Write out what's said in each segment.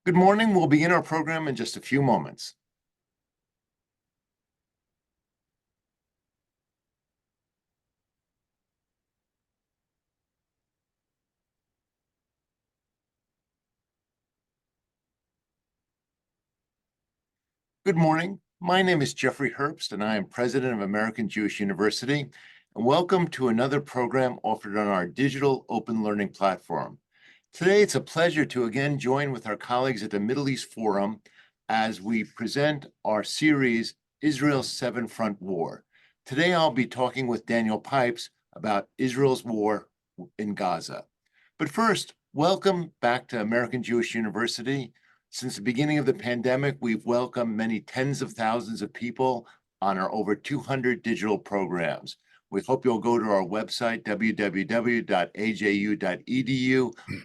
Good morning. We'll begin our program in just a few moments. Good morning. My name is Jeffrey Herbst, and I am president of American Jewish University. And welcome to another program offered on our digital open learning platform. Today, it's a pleasure to again join with our colleagues at the Middle East Forum as we present our series, Israel's Seven-Front War. Today, I'll be talking with Daniel Pipes about Israel's war in Gaza. But first, welcome back to American Jewish University. Since the beginning of the pandemic, we've welcomed many tens of thousands of people on our over 200 digital programs. We hope you'll go to our website, www.aju.edu,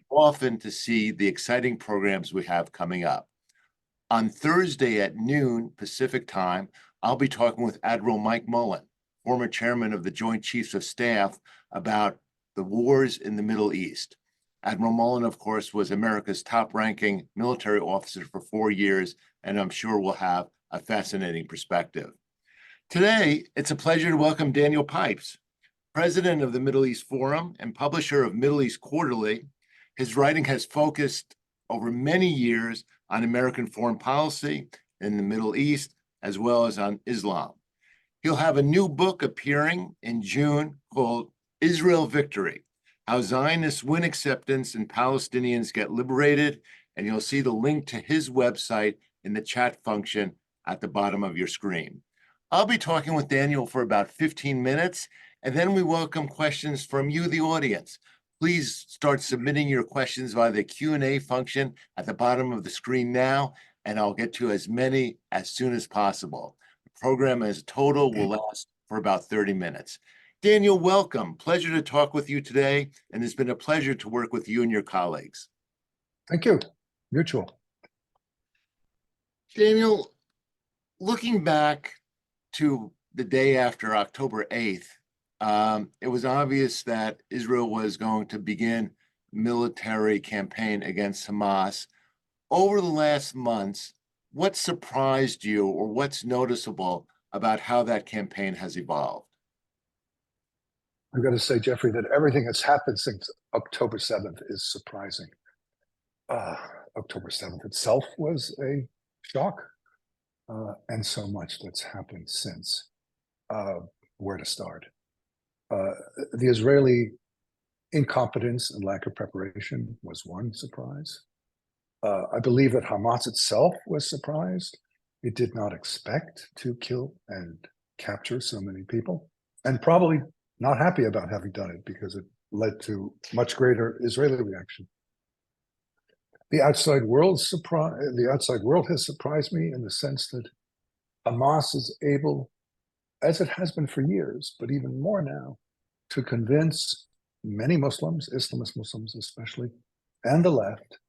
often to see the exciting programs we have coming up. On Thursday at noon Pacific time, I'll be talking with Admiral Mike Mullen, former chairman of the Joint Chiefs of Staff, about the wars in the Middle East. Admiral Mullen, of course, was America's top-ranking military officer for 4 years, and I'm sure we'll have a fascinating perspective. Today, it's a pleasure to welcome Daniel Pipes, president of the Middle East Forum and publisher of Middle East Quarterly. His writing has focused over many years on American foreign policy in the Middle East, as well as on Islam. He'll have a new book appearing in June called Israel Victory: How Zionists Win Acceptance and Palestinians Get Liberated, and you'll see the link to his website in the chat function at the bottom of your screen. I'll be talking with Daniel for about 15 minutes, and then we welcome questions from you, the audience. Please start submitting your questions via the Q&A function at the bottom of the screen now, and I'll get to as many as soon as possible. The program as a total will last for about 30 minutes. Daniel, welcome. Pleasure to talk with you today, and it's been a pleasure to work with you and your colleagues. Thank you. Mutual. Daniel, looking back to the day after October 8th, it was obvious that Israel was going to begin military campaign against Hamas. Over the last months, what surprised you or what's noticeable about how that campaign has evolved? I've got to say, Jeffrey, that everything that's happened since October 7th is surprising. October 7th itself was a shock, and so much that's happened since. Where to start? The Israeli incompetence and lack of preparation was one surprise. I believe that Hamas itself was surprised. It did not expect to kill and capture so many people, and probably not happy about having done it because it led to much greater Israeli reaction. The outside world has surprised me in the sense that Hamas is able, as it has been for years, but even more now, to convince many Muslims, Islamist Muslims especially, and the left,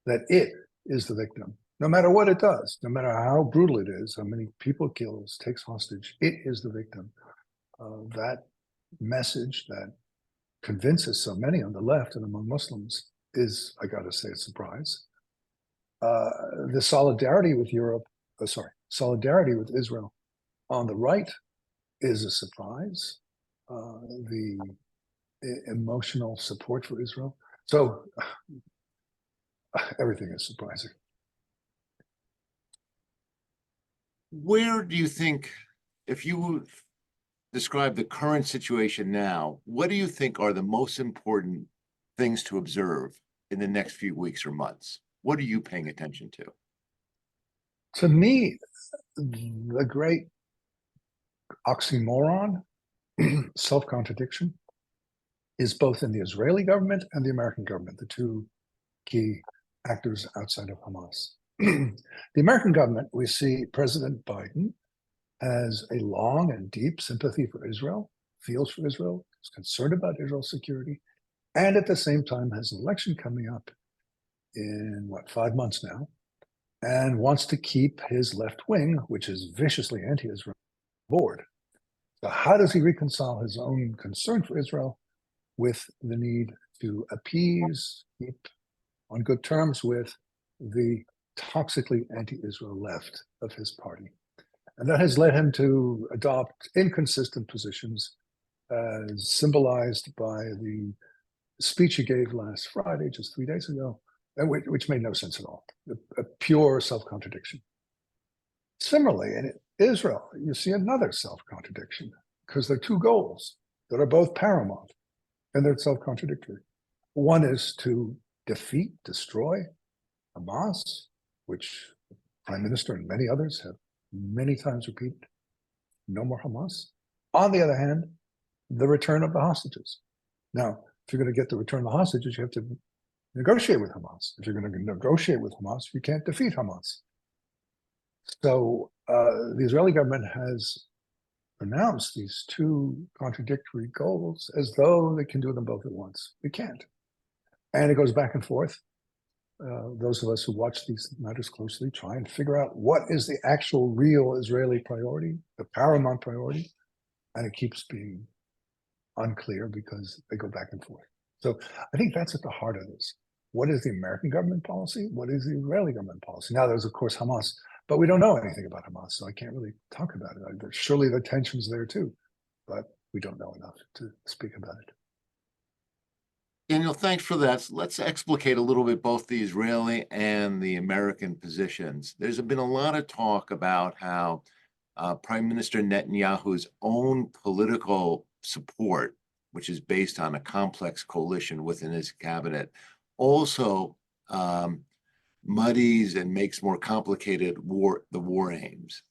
that it is the victim. No matter what it does, no matter how brutal it is, how many people it kills, takes hostage, it is the victim. That message that convinces so many on the left and among Muslims is, I gotta say, a surprise. The solidarity with solidarity with Israel on the right is a surprise. The emotional support for Israel. So everything is surprising. Where do you think, if you describe the current situation now, what do you think are the most important things to observe in the next few weeks or months? What are you paying attention to? To me, the great oxymoron, self-contradiction, is both in the Israeli government and the American government, the two key actors outside of Hamas. The American government, we see President Biden has a long and deep sympathy for Israel, feels for Israel, is concerned about Israel's security, and at the same time has an election coming up in, 5 months now, and wants to keep his left wing, which is viciously anti-Israel, aboard. So how does he reconcile his own concern for Israel with the need to appease, keep on good terms with the toxically anti-Israel left of his party. And that has led him to adopt inconsistent positions, as symbolized by the speech he gave last Friday, just 3 days ago, which made no sense at all, a pure self-contradiction. Similarly, in Israel, you see another self-contradiction, because there are two goals that are both paramount, and they're self-contradictory. One is to defeat, destroy Hamas, which the Prime Minister and many others have many times repeated, no more Hamas. On the other hand, the return of the hostages. Now, if you're going to get the return of the hostages, you have to negotiate with Hamas. If you're going to negotiate with Hamas, you can't defeat Hamas. So the Israeli government has announced these two contradictory goals as though they can do them both at once. They can't. And it goes back and forth. Those of us who watch these matters closely try and figure out what is the actual real Israeli priority, the paramount priority, and it keeps being unclear because they go back and forth. So I think that's at the heart of this. What is the American government policy? What is the Israeli government policy? Now, there's, of course, Hamas, but we don't know anything about Hamas, so I can't really talk about it. Surely the tension's there too, but we don't know enough to speak about it. Daniel, thanks for that. So let's explicate a little bit both the Israeli and the American positions. There's been a lot of talk about how Prime Minister Netanyahu's own political support, which is based on a complex coalition within his cabinet, also muddies and makes more complicated the war aims.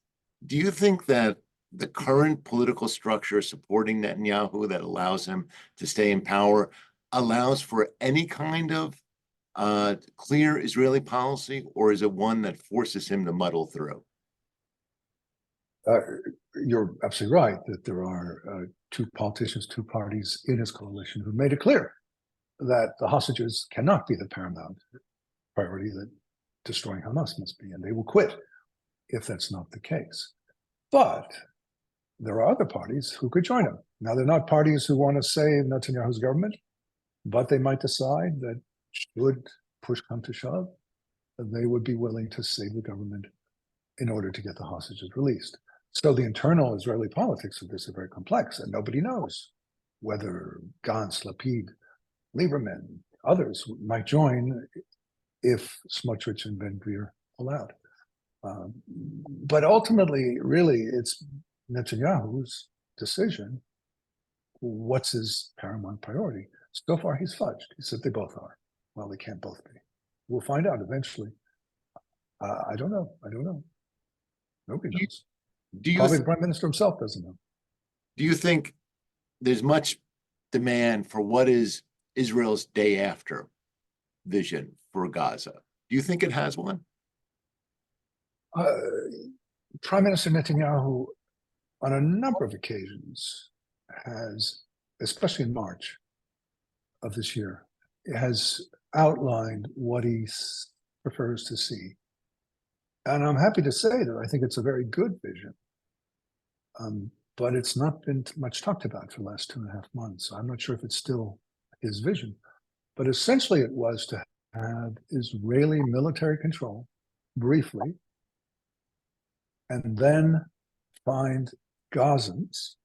Do you think that the current political structure supporting Netanyahu that allows him to stay in power allows for any kind of clear Israeli policy, or is it one that forces him to muddle through? You're absolutely right that there are two politicians, two parties in his coalition who made it clear that the hostages cannot be the paramount priority, that destroying Hamas must be, and they will quit if that's not the case. But there are other parties who could join him. Now, they're not parties who want to save Netanyahu's government, but they might decide that should push come to shove, they would be willing to save the government in order to get the hostages released. So the internal Israeli politics of this are very complex, and nobody knows whether Gantz, Lapid, Lieberman, others might join if Smotrich and Ben-Gvir pull out. But ultimately, really, it's Netanyahu's decision. What's his paramount priority? So far, he's fudged. He said they both are. Well, they can't both be. We'll find out eventually. I don't know. Nobody knows. Probably the Prime Minister himself doesn't know. Do you think there's much demand for what is Israel's day after vision for Gaza? Do you think it has one? Prime Minister Netanyahu, on a number of occasions, has, especially in March of this year, has outlined what he prefers to see. And I'm happy to say that I think it's a very good vision. But it's not been much talked about for the last 2.5 months. So I'm not sure if it's still his vision. But essentially it was to have Israeli military control briefly, and then find Gazans,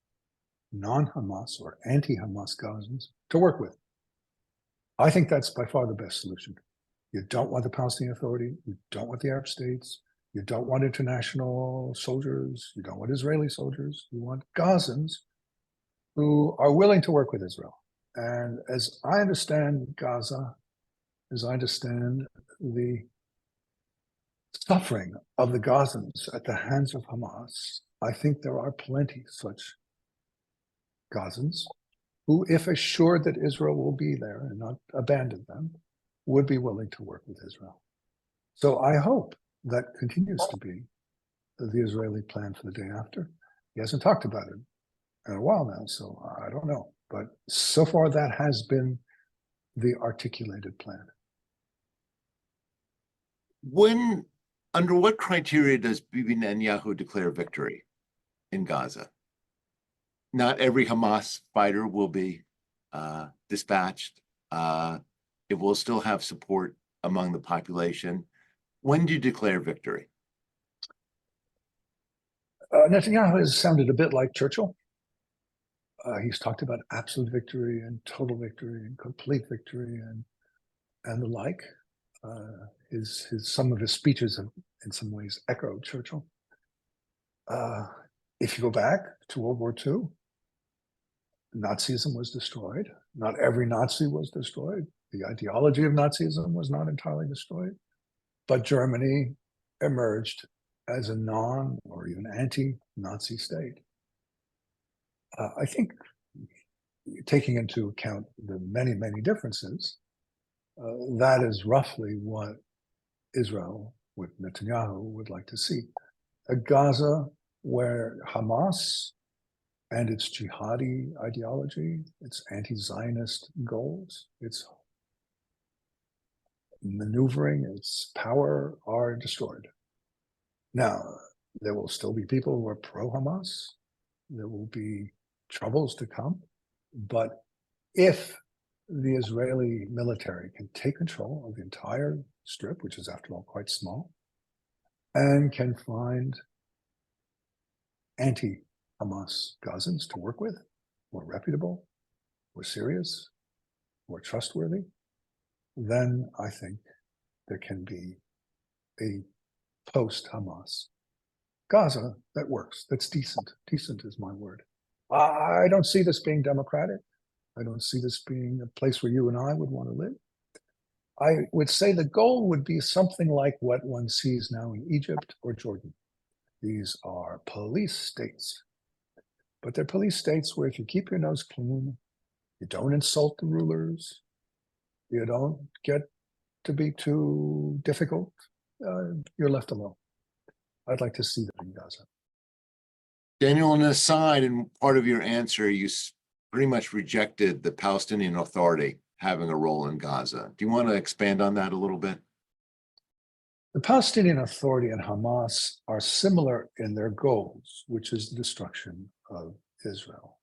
non-Hamas or anti-Hamas Gazans, to work with. I think that's by far the best solution. You don't want the Palestinian Authority. You don't want the Arab states. You don't want international soldiers. You don't want Israeli soldiers. You want Gazans who are willing to work with Israel. And as I understand Gaza, as I understand the suffering of the Gazans at the hands of Hamas, I think there are plenty such Gazans who, if assured that Israel will be there and not abandon them, would be willing to work with Israel. So I hope that continues to be the Israeli plan for the day after. He hasn't talked about it in a while now, so I don't know. But so far, that has been the articulated plan. Under what criteria does Bibi Netanyahu declare victory in Gaza? Not every Hamas fighter will be dispatched. It will still have support among the population. When do you declare victory? Netanyahu has sounded a bit like Churchill. He's talked about absolute victory and total victory and complete victory and the like. Some of his speeches have, in some ways, echoed Churchill. If you go back to World War II, Nazism was destroyed. Not every Nazi was destroyed. The ideology of Nazism was not entirely destroyed, but Germany emerged as a non or even anti-Nazi state. I think, taking into account the many, many differences, that is roughly what Israel, with Netanyahu, would like to see. A Gaza where Hamas and its jihadi ideology, its anti-Zionist goals, its maneuvering, its power are destroyed. Now, there will still be people who are pro-Hamas. There will be troubles to come. But if the Israeli military can take control of the entire strip, which is, after all, quite small, and can find anti-Hamas Gazans to work with, more reputable, more serious, more trustworthy, then I think there can be a post-Hamas Gaza that works, that's decent. Decent is my word. I don't see this being democratic. I don't see this being a place where you and I would want to live. I would say the goal would be something like what one sees now in Egypt or Jordan. These are police states, but they're police states where if you keep your nose clean, you don't insult the rulers, you don't get to be too difficult, you're left alone. I'd like to see that in Gaza. Daniel, on an aside, in part of your answer, you pretty much rejected the Palestinian Authority having a role in Gaza. Do you want to expand on that a little bit? The Palestinian Authority and Hamas are similar in their goals, which is the destruction of Israel.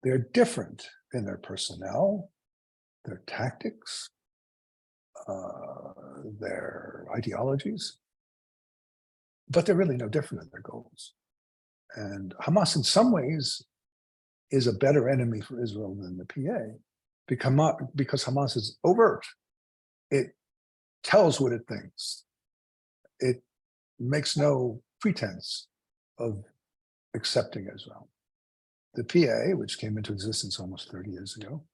They're different in their personnel, their tactics, their ideologies, but they're really no different in their goals. And Hamas, in some ways, is a better enemy for Israel than the PA, because Hamas is overt. It tells what it thinks. It makes no pretense of accepting Israel. The PA, which came into existence almost 30 years ago,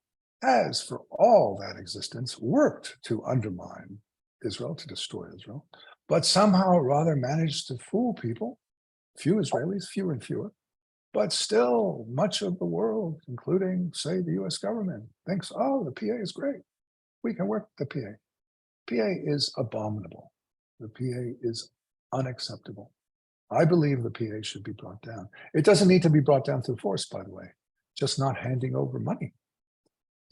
has, for all that existence, worked to undermine Israel, to destroy Israel, but somehow rather managed to fool people, few Israelis, fewer and fewer, but still much of the world, including, say, the US government, thinks, oh, the PA is great. We can work with the PA. PA is abominable. The PA is unacceptable. I believe the PA should be brought down. It doesn't need to be brought down through force, by the way, just not handing over money.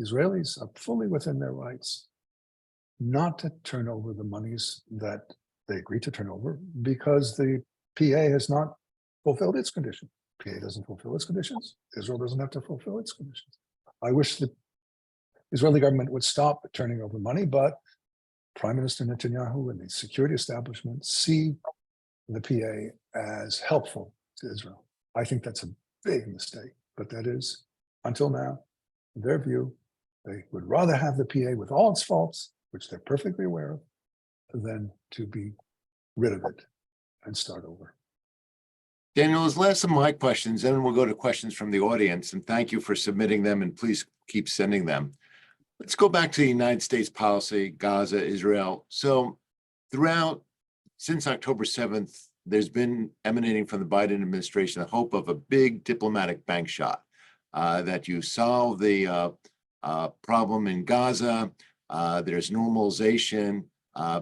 Israelis are fully within their rights not to turn over the monies that they agreed to turn over because the PA has not fulfilled its condition. PA doesn't fulfill its conditions. Israel doesn't have to fulfill its conditions. I wish the Israeli government would stop turning over money, but Prime Minister Netanyahu and the security establishment see the PA as helpful to Israel. I think that's a big mistake, but that is, until now, their view. They would rather have the PA with all its faults, which they're perfectly aware of, than to be rid of it and start over. Daniel, as last of my questions, and then we'll go to questions from the audience, and thank you for submitting them, and please keep sending them. Let's go back to the United States policy, Gaza, Israel. So since October 7th, there's been emanating from the Biden administration the hope of a big diplomatic bank shot, that you solve the problem in Gaza, there's normalization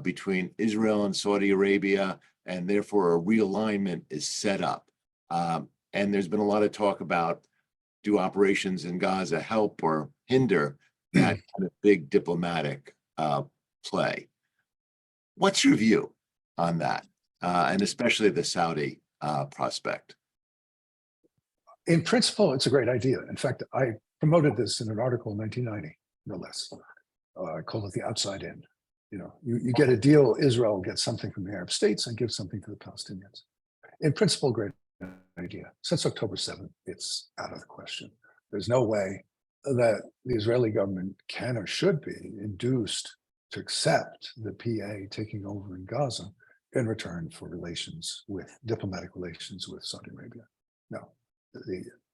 between Israel and Saudi Arabia, and therefore a realignment is set up. And there's been a lot of talk about, do operations in Gaza help or hinder that kind of big diplomatic play? What's your view on that, and especially the Saudi prospect? In principle, it's a great idea. In fact, I promoted this in an article in 1990, no less. I called it the outside in. You get a deal, Israel gets something from the Arab states and gives something to the Palestinians. In principle, great idea. Since October 7th, it's out of the question. There's no way that the Israeli government can or should be induced to accept the PA taking over in Gaza in return for diplomatic relations with Saudi Arabia. No,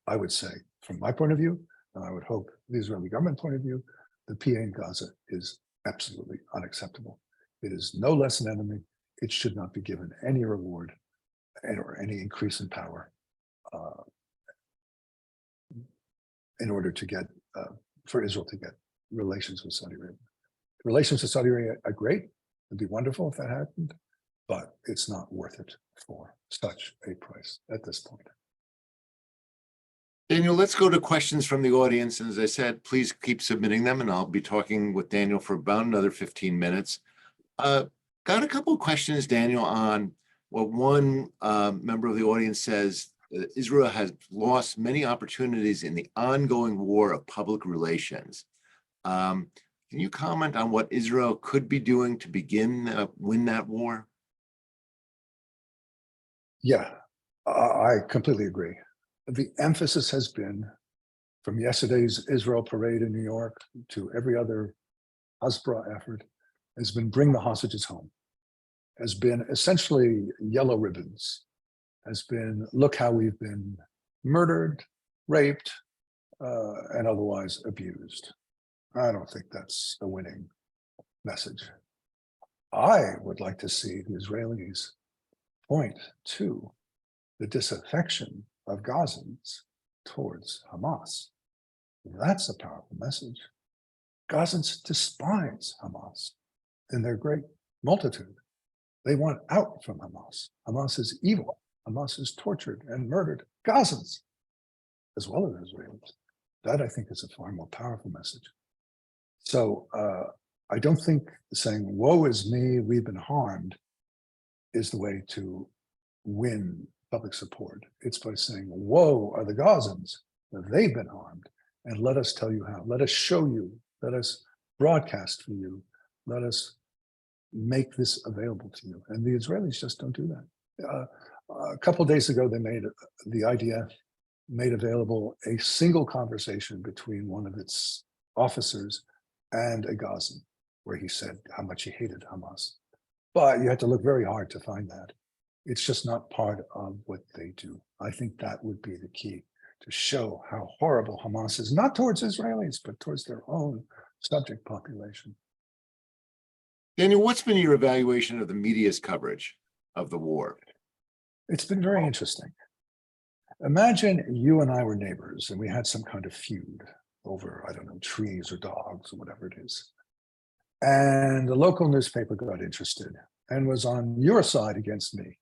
I would say, from my point of view, and I would hope the Israeli government point of view, the PA in Gaza is absolutely unacceptable. It is no less an enemy. It should not be given any reward or any increase in power in order to get, for Israel to get relations with Saudi Arabia. Relations with Saudi Arabia are great. It'd be wonderful if that happened, but it's not worth it for such a price at this point. Daniel, let's go to questions from the audience. And as I said, please keep submitting them, and I'll be talking with Daniel for about another 15 minutes. Got a couple of questions, Daniel, on what one member of the audience says. Israel has lost many opportunities in the ongoing war of public relations. Can you comment on what Israel could be doing to win that war? Yeah, I completely agree. The emphasis has been, from yesterday's Israel parade in New York to every other Hasbara effort, has been bring the hostages home, has been essentially yellow ribbons, has been look how we've been murdered, raped, and otherwise abused. I don't think that's a winning message. I would like to see the Israelis point to the disaffection of Gazans towards Hamas. That's a powerful message. Gazans despise Hamas in their great multitude. They want out from Hamas. Hamas is evil. Hamas is tortured and murdered Gazans, as well as Israelis. That, I think, is a far more powerful message. So I don't think saying, woe is me, we've been harmed, is the way to win public support. It's by saying, woe are the Gazans, they've been harmed, and let us tell you how. Let us show you, let us broadcast for you, let us make this available to you. And the Israelis just don't do that. A couple of days ago, the IDF made available a single conversation between one of its officers and a Gazan, where he said how much he hated Hamas. But you had to look very hard to find that. It's just not part of what they do. I think that would be the key, to show how horrible Hamas is, not towards Israelis, but towards their own subject population. Daniel, what's been your evaluation of the media's coverage of the war? It's been very interesting. Imagine you and I were neighbors and we had some kind of feud over, I don't know, trees or dogs or whatever it is. And the local newspaper got interested and was on your side against me.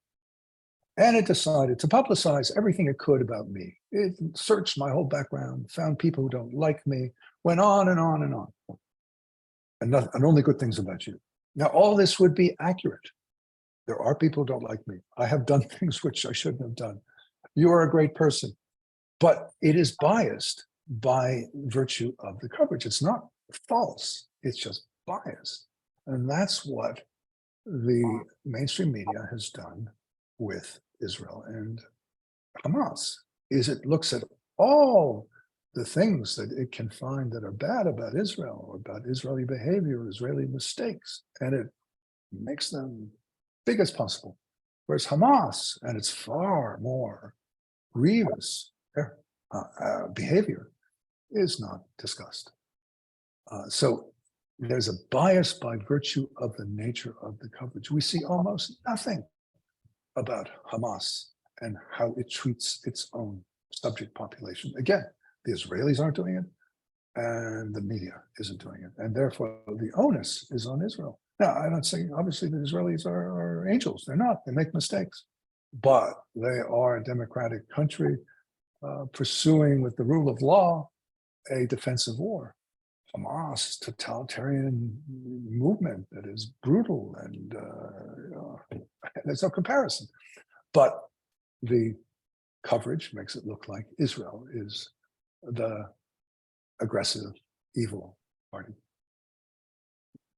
And it decided to publicize everything it could about me. It searched my whole background, found people who don't like me, went on and on and on. And only good things about you. Now, all this would be accurate. There are people who don't like me. I have done things which I shouldn't have done. You are a great person. But it is biased by virtue of the coverage. It's not false. It's just biased. And that's what the mainstream media has done with Israel and Hamas, is it looks at all the things that it can find that are bad about Israel or about Israeli behavior, Israeli mistakes, and it makes them big as possible. Whereas Hamas and its far more grievous behavior is not discussed. So there's a bias by virtue of the nature of the coverage. We see almost nothing about Hamas and how it treats its own subject population. Again, the Israelis aren't doing it, and the media isn't doing it. And therefore, the onus is on Israel. Now, I'm not saying, obviously, the Israelis are angels. They're not. They make mistakes. But they are a democratic country pursuing, with the rule of law, a defensive war. Hamas, totalitarian movement that is brutal, and there's no comparison. But the coverage makes it look like Israel is the aggressive, evil party.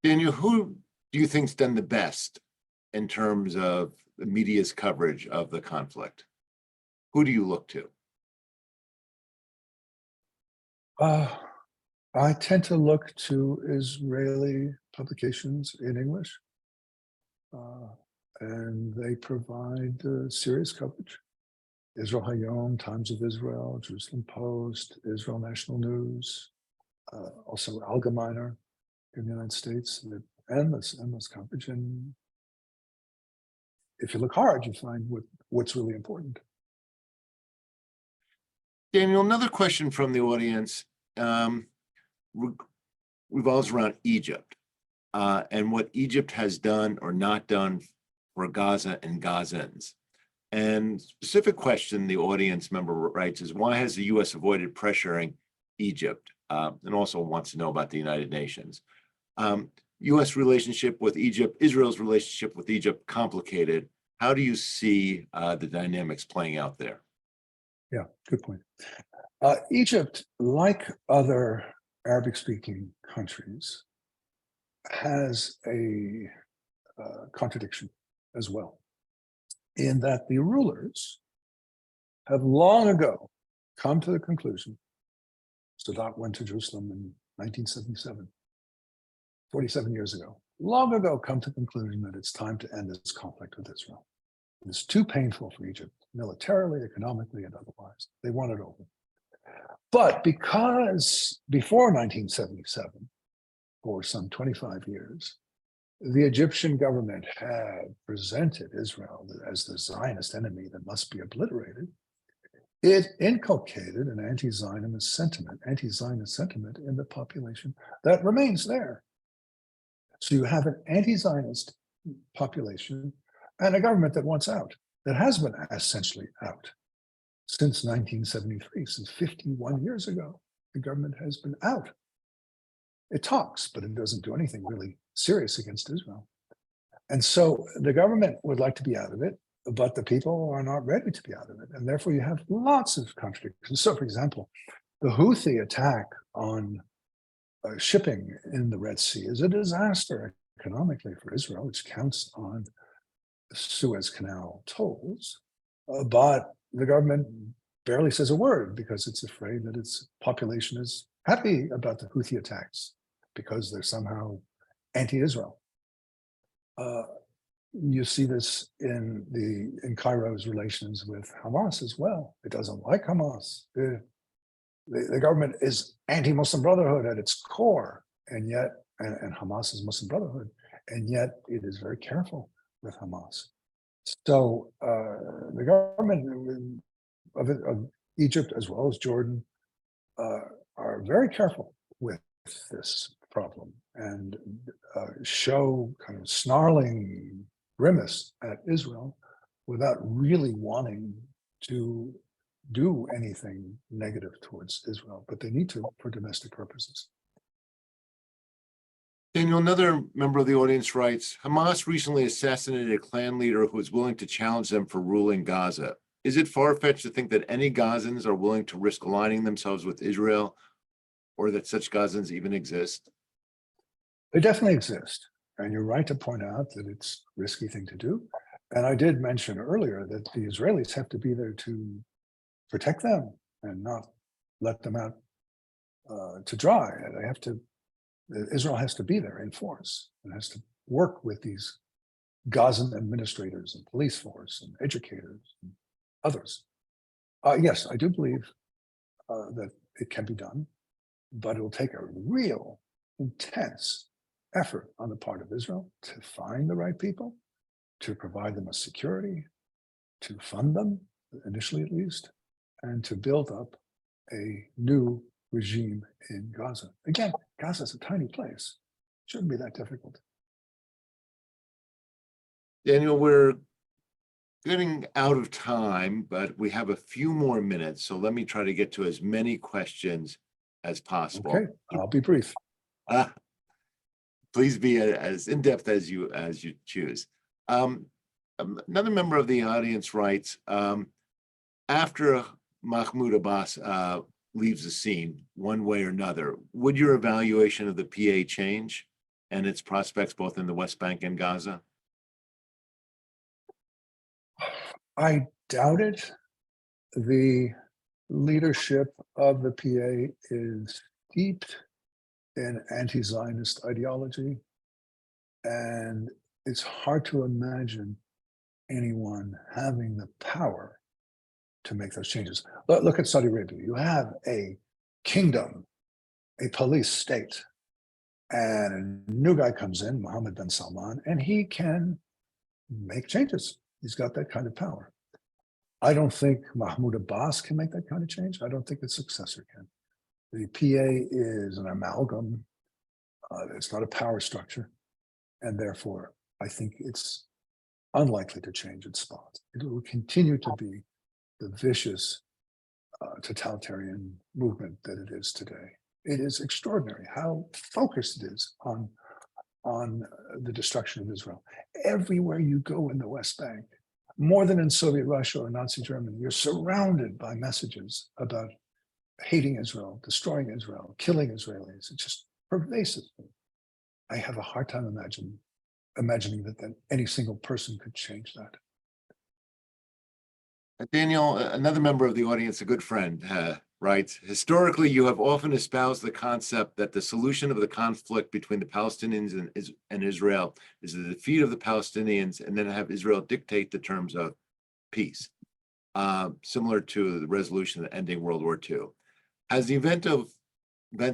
Daniel, who do you think's done the best in terms of the media's coverage of the conflict? Who do you look to? I tend to look to Israeli publications in English, and they provide serious coverage. Israel Hayom, Times of Israel, Jerusalem Post, Israel National News, also Allgemeiner in the United States, endless coverage. And if you look hard, you find what's really important. Daniel, another question from the audience revolves around Egypt and what Egypt has done or not done for Gaza and Gazans. And specific question the audience member writes is, why has the U.S. avoided pressuring Egypt? And also wants to know about the United Nations. U.S. relationship with Egypt, Israel's relationship with Egypt, complicated. How do you see the dynamics playing out there? Yeah, good point. Egypt, like other Arabic-speaking countries, has a contradiction as well, in that the rulers have long ago come to the conclusion. Sadat went to Jerusalem in 1977, 47 years ago, long ago come to the conclusion that it's time to end this conflict with Israel. It's too painful for Egypt, militarily, economically, and otherwise. They want it over. But because before 1977, for some 25 years, the Egyptian government had presented Israel as the Zionist enemy that must be obliterated, it inculcated an anti-Zionist sentiment in the population that remains there. So you have an anti-Zionist population and a government that wants out, that has been essentially out since 1973, since 51 years ago. The government has been out. It talks, but it doesn't do anything really serious against Israel. And so the government would like to be out of it, but the people are not ready to be out of it. And therefore you have lots of contradictions. So for example, the Houthi attack on shipping in the Red Sea is a disaster economically for Israel, which counts on Suez Canal tolls, but the government barely says a word because it's afraid that its population is happy about the Houthi attacks because they're somehow anti-Israel. You see this in Cairo's relations with Hamas as well. It doesn't like Hamas. The government is anti-Muslim Brotherhood at its core, and yet, and Hamas is Muslim Brotherhood, and yet it is very careful with Hamas. So the government of Egypt, as well as Jordan, are very careful with this problem and show kind of snarling grimace at Israel without really wanting to do anything negative towards Israel, but they need to for domestic purposes. Daniel, another member of the audience writes, Hamas recently assassinated a clan leader who was willing to challenge them for ruling Gaza. Is it far-fetched to think that any Gazans are willing to risk aligning themselves with Israel, or that such Gazans even exist? They definitely exist. And you're right to point out that it's a risky thing to do. And I did mention earlier that the Israelis have to be there to protect them and not let them out to dry. They have to, Israel has to be there in force and has to work with these Gazan administrators and police force and educators and others. Yes, I do believe that it can be done, but it will take a real intense effort on the part of Israel to find the right people, to provide them with security, to fund them, initially at least, and to build up a new regime in Gaza. Again, Gaza is a tiny place. It shouldn't be that difficult. Daniel, we're getting out of time, but we have a few more minutes. So let me try to get to as many questions as possible. Okay, I'll be brief. Please be as in-depth as you choose. Another member of the audience writes, after Mahmoud Abbas leaves the scene one way or another, would your evaluation of the PA change? and its prospects both in the West Bank and Gaza? I doubt it. The leadership of the PA is steeped in anti-Zionist ideology, and it's hard to imagine anyone having the power to make those changes. Look at Saudi Arabia. You have a kingdom, a police state, and a new guy comes in, Mohammed bin Salman, and he can make changes. He's got that kind of power. I don't think Mahmoud Abbas can make that kind of change. I don't think his successor can. The PA is an amalgam. It's not a power structure. And therefore, I think it's unlikely to change its spot. It will continue to be the vicious totalitarian movement that it is today. It is extraordinary how focused it is on the destruction of Israel. Everywhere you go in the West Bank, more than in Soviet Russia or Nazi Germany, you're surrounded by messages about hating Israel, destroying Israel, killing Israelis. It's just pervasive. I have a hard time imagining that any single person could change that. Daniel, another member of the audience, a good friend, writes, historically, you have often espoused the concept that the solution of the conflict between the Palestinians and Israel is the defeat of the Palestinians and then have Israel dictate the terms of peace, similar to the resolution ending World War II. Has the events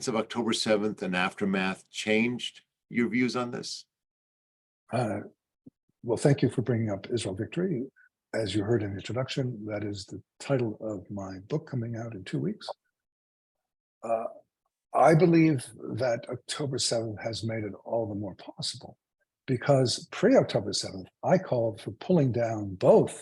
of October 7th and aftermath changed your views on this? Well, thank you for bringing up Israel Victory. As you heard in the introduction, that is the title of my book coming out in 2 weeks. I believe that October 7th has made it all the more possible because pre-October 7th, I called for pulling down both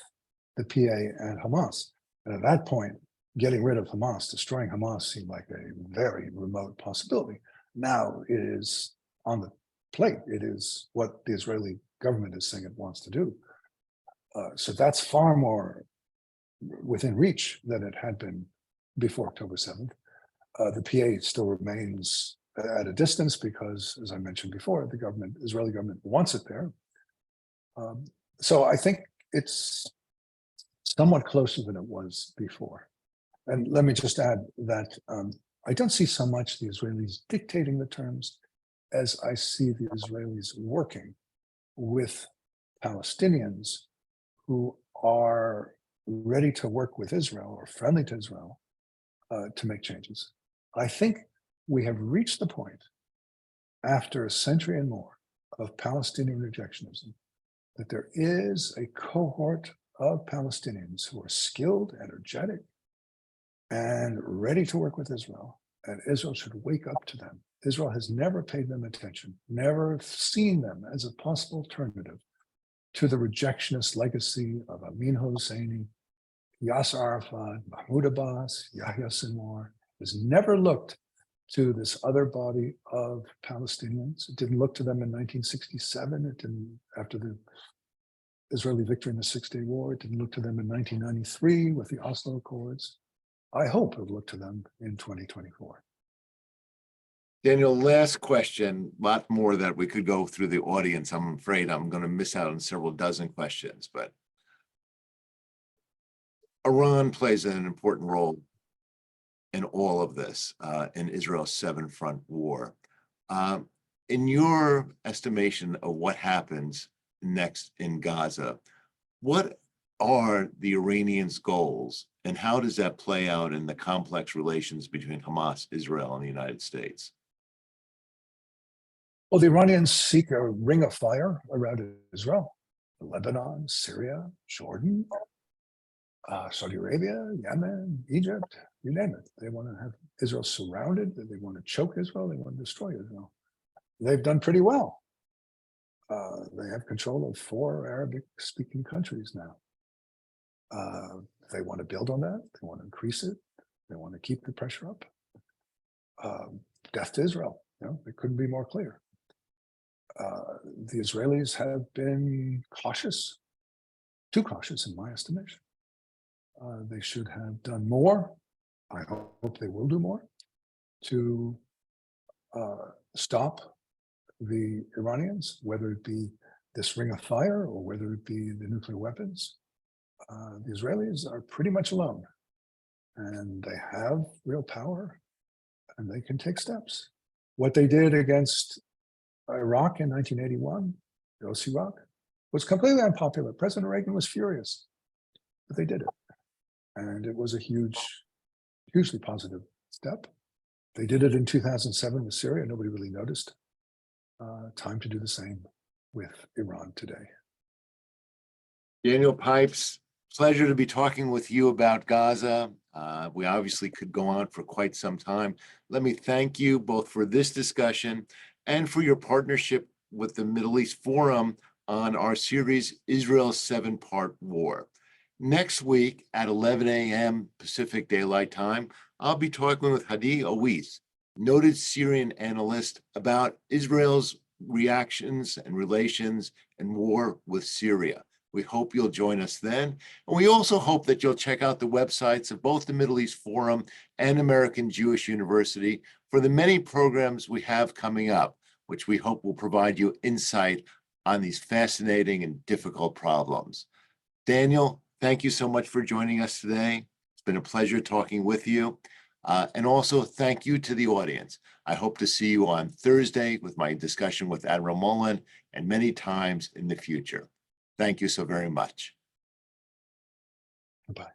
the PA and Hamas. And at that point, getting rid of Hamas, destroying Hamas seemed like a very remote possibility. Now it is on the plate. It is what the Israeli government is saying it wants to do. So that's far more within reach than it had been before October 7th. The PA still remains at a distance because, as I mentioned before, the Israeli government wants it there. So I think it's somewhat closer than it was before. And let me just add that I don't see so much the Israelis dictating the terms as I see the Israelis working with Palestinians who are ready to work with Israel or friendly to Israel to make changes. I think we have reached the point after a century and more of Palestinian rejectionism that there is a cohort of Palestinians who are skilled, energetic, and ready to work with Israel. And Israel should wake up to them. Israel has never paid them attention, never seen them as a possible alternative to the rejectionist legacy of Amin Hosseini, Yasser Arafat, Mahmoud Abbas, Yahya Sinwar, has never looked to this other body of Palestinians. It didn't look to them in 1967. It didn't after the Israeli victory in the Six-Day War. It didn't look to them in 1993 with the Oslo Accords. I hope it'll look to them in 2024. Daniel, last question, a lot more that we could go through the audience. I'm afraid I'm going to miss out on several dozen questions, but Iran plays an important role in all of this, in Israel's seven-front war. In your estimation of what happens next in Gaza, what are the Iranians' goals, and how does that play out in the complex relations between Hamas, Israel, and the United States? Well, the Iranians seek a ring of fire around Israel, Lebanon, Syria, Jordan, Saudi Arabia, Yemen, Egypt, you name it. They want to have Israel surrounded. They want to choke Israel. They want to destroy Israel. They've done pretty well. They have control of 4 Arabic-speaking countries now. They want to build on that. They want to increase it. They want to keep the pressure up. Death to Israel. It couldn't be more clear. The Israelis have been cautious, too cautious in my estimation. They should have done more. I hope they will do more to stop the Iranians, whether it be this ring of fire or whether it be the nuclear weapons. The Israelis are pretty much alone, and they have real power, and they can take steps. What they did against Iraq in 1981, the Iraq, was completely unpopular. President Reagan was furious, but they did it. And it was a hugely positive step. They did it in 2007 with Syria. Nobody really noticed. Time to do the same with Iran today. Daniel Pipes, pleasure to be talking with you about Gaza. We obviously could go on for quite some time. Let me thank you both for this discussion and for your partnership with the Middle East Forum on our series, Israel's 7-Part War. Next week at 11 a.m. Pacific Daylight Time, I'll be talking with Hadi Awis, noted Syrian analyst, about Israel's reactions and relations and war with Syria. We hope you'll join us then. And we also hope that you'll check out the websites of both the Middle East Forum and American Jewish University for the many programs we have coming up, which we hope will provide you insight on these fascinating and difficult problems. Daniel, thank you so much for joining us today. It's been a pleasure talking with you. And also thank you to the audience. I hope to see you on Thursday with my discussion with Admiral Mullen and many times in the future. Thank you so very much. Bye.